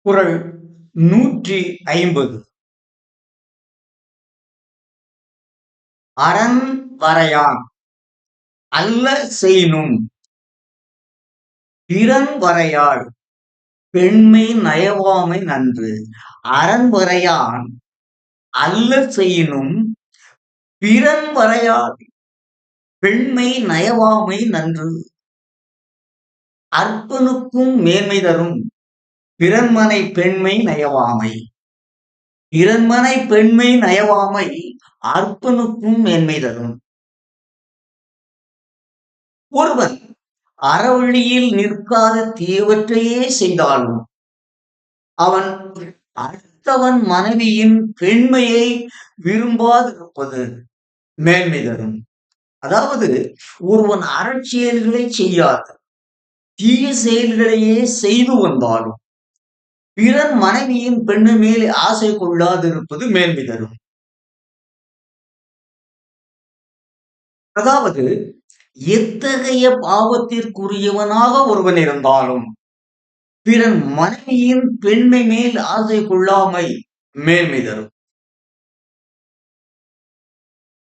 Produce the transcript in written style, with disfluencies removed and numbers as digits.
குறள் 150. அரண் வரையான் அல்ல செய்னும் பிறன் வரையாள் பெண்மை நயவாமை நன்று. அரண் வரையான் அல்ல செய்யினும் பிறன் வரையாள் பெண்மை நயவாமை நன்று. அற்பனுக்கும் மேன்மை தரும் பிறன்மனை பெண்மை நயவாமை. பிறன்மனை பெண்மை நயவாமை அற்பனுக்கும் மேன்மை தரும். ஒருவன் அறவழியில் நிற்காத தீயவற்றையே செய்தாலும் அவன் அடுத்தவன் மனைவியின் பெண்மையை விரும்பாதிருப்பது மேன்மை தரும். அதாவது ஒருவன் அறச்செயல்களை செய்யாது தீய செயல்களையே செய்து வந்தாலும் பிறன் மனைவியின் பெண்ணு மேல் ஆசை கொள்ளாதிருப்பது மேன்மை தரும். அதாவது எத்தகைய பாவத்திற்குரியவனாக ஒருவன் இருந்தாலும் பிறன் மனைவியின் பெண்மை மேல் ஆசை கொள்ளாமை மேன்மை தரும்.